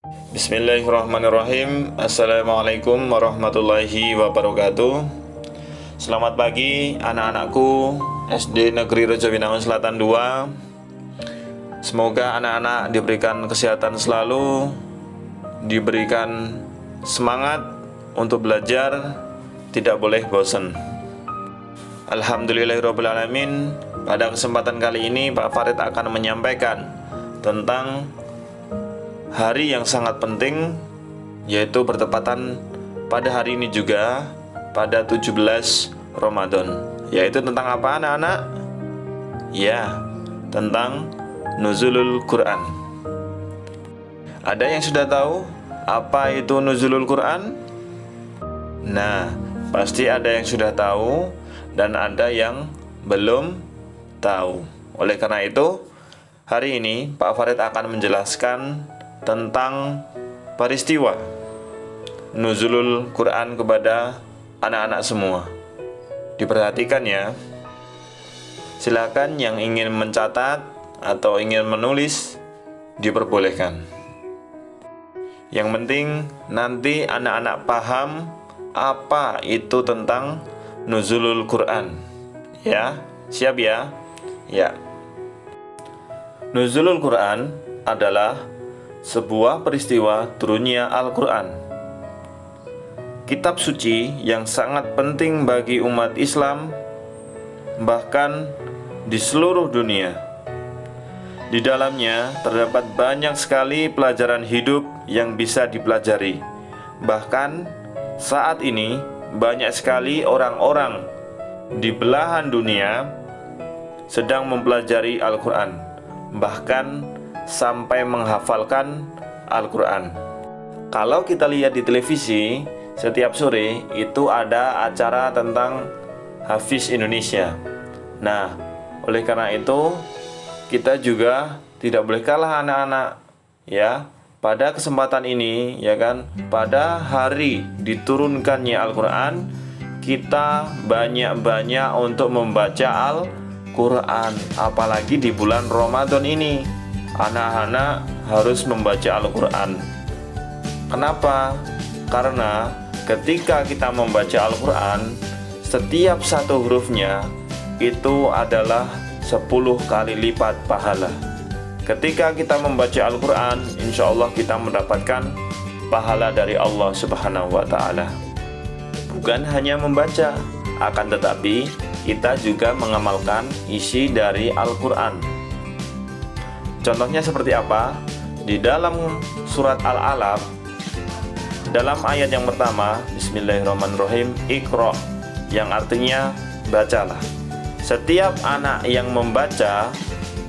Bismillahirrahmanirrahim. Assalamualaikum warahmatullahi wabarakatuh. Selamat pagi anak-anakku SD Negeri Rejowinangun Selatan 2. Semoga anak-anak diberikan kesehatan selalu, diberikan semangat untuk belajar, tidak boleh bosan. Alhamdulillahirrabbilalamin. Pada kesempatan kali ini Pak Farid akan menyampaikan tentang hari yang sangat penting, yaitu bertepatan pada hari ini juga, pada 17 Ramadan. Yaitu tentang apa anak-anak? Ya, tentang Nuzulul Quran. Ada yang sudah tahu apa itu Nuzulul Quran? Nah, pasti ada yang sudah tahu dan ada yang belum tahu. Oleh karena itu, hari ini Pak Farid akan menjelaskan tentang peristiwa Nuzulul Quran kepada anak-anak semua. Diperhatikan ya. Silakan yang ingin mencatat atau ingin menulis diperbolehkan. Yang penting nanti anak-anak paham apa itu tentang Nuzulul Quran. Ya, siap ya? Ya. Nuzulul Quran adalah sebuah peristiwa turunnya Al-Quran, kitab suci yang sangat penting bagi umat Islam, bahkan di seluruh dunia. Di dalamnya terdapat banyak sekali pelajaran hidup yang bisa dipelajari. Bahkan saat ini banyak sekali orang-orang di belahan dunia sedang mempelajari Al-Quran, bahkan sampai menghafalkan Al-Quran. Kalau kita lihat di televisi, setiap sore itu ada acara tentang Hafiz Indonesia. Nah, oleh karena itu kita juga tidak boleh kalah anak-anak, ya. Pada kesempatan ini, ya kan, pada hari diturunkannya Al-Quran, kita banyak-banyak untuk membaca Al-Quran. Apalagi di bulan Ramadan ini, anak-anak harus membaca Al-Quran. Kenapa? Karena ketika kita membaca Al-Quran, setiap satu hurufnya itu adalah 10 kali lipat pahala. Ketika kita membaca Al-Quran, insya Allah kita mendapatkan pahala dari Allah Subhanahu wa Ta'ala. Bukan hanya membaca, akan tetapi kita juga mengamalkan isi dari Al-Quran. Contohnya seperti apa? Di dalam surat Al-Alaq, dalam ayat yang pertama, Bismillahirrahmanirrahim, Iqra, yang artinya bacalah. Setiap anak yang membaca,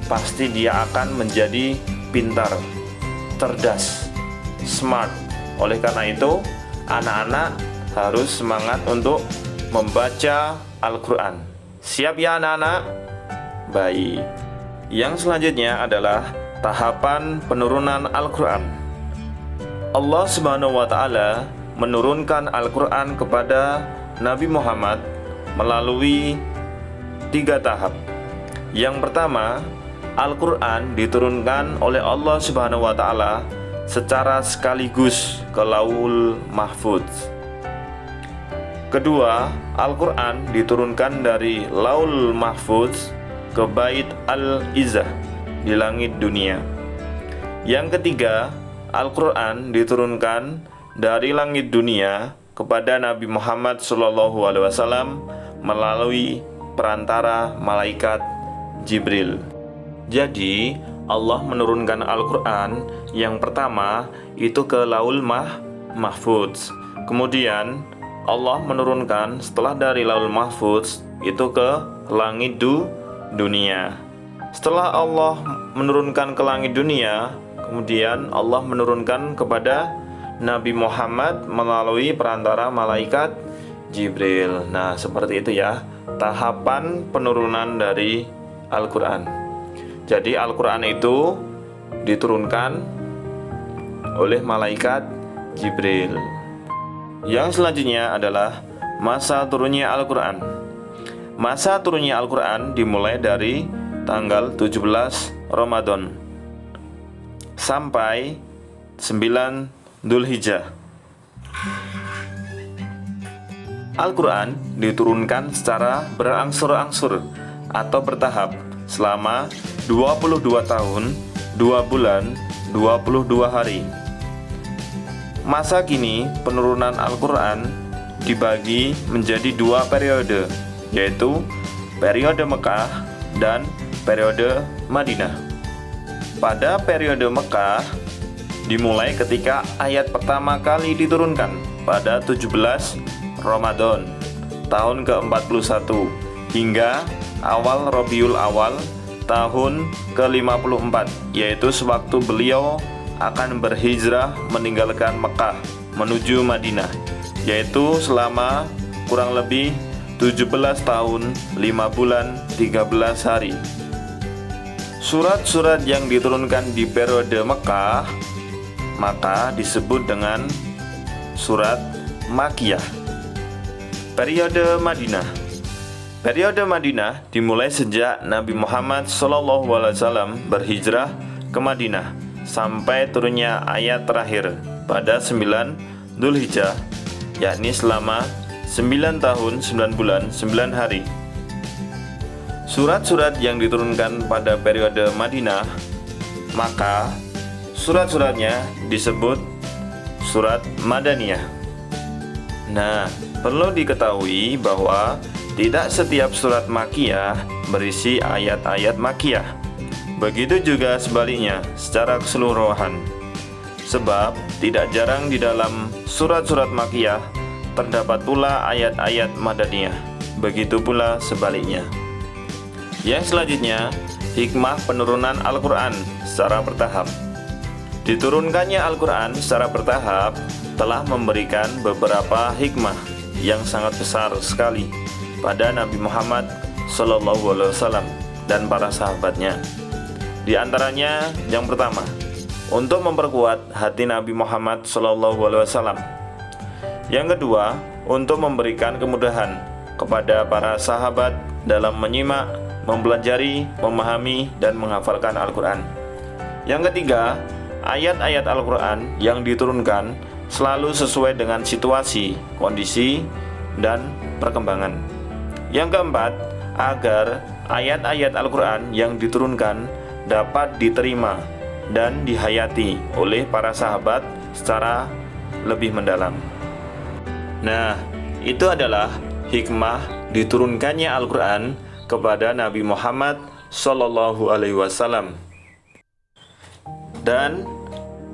pasti dia akan menjadi pintar, cerdas, smart. Oleh karena itu, anak-anak harus semangat untuk membaca Al-Quran. Siap ya anak-anak? Baik. Yang selanjutnya adalah tahapan penurunan Al-Quran. Allah Subhanahu wa Ta'ala menurunkan Al-Quran kepada Nabi Muhammad melalui 3 tahap. Yang pertama, Al-Quran diturunkan oleh Allah Subhanahu wa Ta'ala secara sekaligus ke Lauhul Mahfudz. Kedua, Al-Quran diturunkan dari Lauhul Mahfudz ke Bait Al-Izzah di langit dunia. Yang ketiga, Al-Quran diturunkan dari langit dunia kepada Nabi Muhammad SAW melalui perantara malaikat Jibril. Jadi, Allah menurunkan Al-Quran yang pertama itu ke Lauhul Mahfudz. Kemudian Allah menurunkan setelah dari Lauhul Mahfudz itu ke langit dunia. Setelah Allah menurunkan ke langit dunia, kemudian Allah menurunkan kepada Nabi Muhammad melalui perantara malaikat Jibril. Nah, seperti itu ya, tahapan penurunan dari Al-Quran. Jadi Al-Quran itu diturunkan oleh malaikat Jibril. Yang selanjutnya adalah masa turunnya Al-Quran. Masa turunnya Al-Quran dimulai dari tanggal 17 Ramadan sampai 9 Dzulhijjah. Al-Quran diturunkan secara berangsur-angsur atau bertahap selama 22 tahun, 2 bulan, 22 hari. Masa kini penurunan Al-Quran dibagi menjadi 2 periode, yaitu periode Mekah dan periode Madinah. Pada periode Mekah dimulai ketika ayat pertama kali diturunkan pada 17 Ramadan tahun ke-41 hingga awal Rabiul Awal tahun ke-54, yaitu sewaktu beliau akan berhijrah meninggalkan Mekah menuju Madinah, yaitu selama kurang lebih 17 tahun 5 bulan 13 hari. Surat-surat yang diturunkan di periode Mekah maka disebut dengan surat Makkiyah. Periode Madinah. Periode Madinah dimulai sejak Nabi Muhammad SAW berhijrah ke Madinah sampai turunnya ayat terakhir pada 9 Dzulhijjah, yakni selama 9 tahun 9 bulan 9 hari. Surat-surat yang diturunkan pada periode Madinah, maka surat-suratnya disebut surat Madaniyah. Nah, perlu diketahui bahwa tidak setiap surat Makkiyah berisi ayat-ayat Makkiyah. Begitu juga sebaliknya secara keseluruhan. Sebab tidak jarang di dalam surat-surat Makkiyah terdapat pula ayat-ayat Madaniyah. Begitu pula sebaliknya. Yang selanjutnya, hikmah penurunan Al-Quran secara bertahap. Diturunkannya Al-Quran secara bertahap telah memberikan beberapa hikmah yang sangat besar sekali pada Nabi Muhammad SAW dan para sahabatnya. Di antaranya yang pertama, untuk memperkuat hati Nabi Muhammad SAW. Yang kedua, untuk memberikan kemudahan kepada para sahabat dalam menyimak, mempelajari, memahami, dan menghafalkan Al-Quran. Yang ketiga, ayat-ayat Al-Quran yang diturunkan selalu sesuai dengan situasi, kondisi, dan perkembangan. Yang keempat, agar ayat-ayat Al-Quran yang diturunkan dapat diterima dan dihayati oleh para sahabat secara lebih mendalam. Nah, itu adalah hikmah diturunkannya Al-Quran kepada Nabi Muhammad SAW. Dan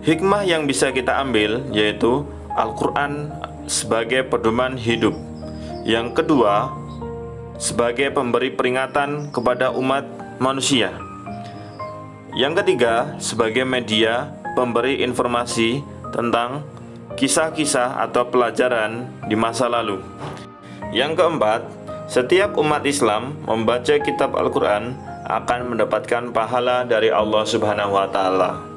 hikmah yang bisa kita ambil yaitu Al-Quran sebagai pedoman hidup. Yang kedua, sebagai pemberi peringatan kepada umat manusia. Yang ketiga, sebagai media pemberi informasi tentang kisah-kisah atau pelajaran di masa lalu. Yang keempat, setiap umat Islam membaca kitab Al-Quran akan mendapatkan pahala dari Allah Subhanahu wa Ta'ala.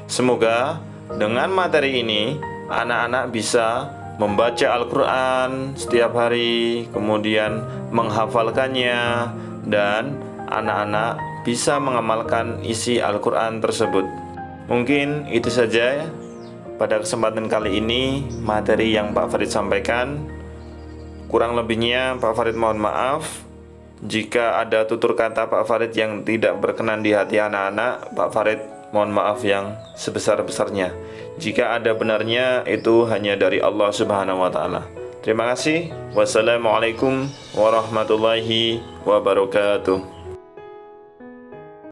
Semoga dengan materi ini anak-anak bisa membaca Al-Quran setiap hari, kemudian menghafalkannya, dan anak-anak bisa mengamalkan isi Al-Quran tersebut. Mungkin itu saja pada kesempatan kali ini materi yang Pak Farid sampaikan. Kurang lebihnya Pak Farid mohon maaf. Jika ada tutur kata Pak Farid yang tidak berkenan di hati anak-anak, Pak Farid mohon maaf yang sebesar-besarnya. Jika ada benarnya, itu hanya dari Allah Subhanahu wa Ta'ala. Terima kasih. Wassalamualaikum warahmatullahi wabarakatuh.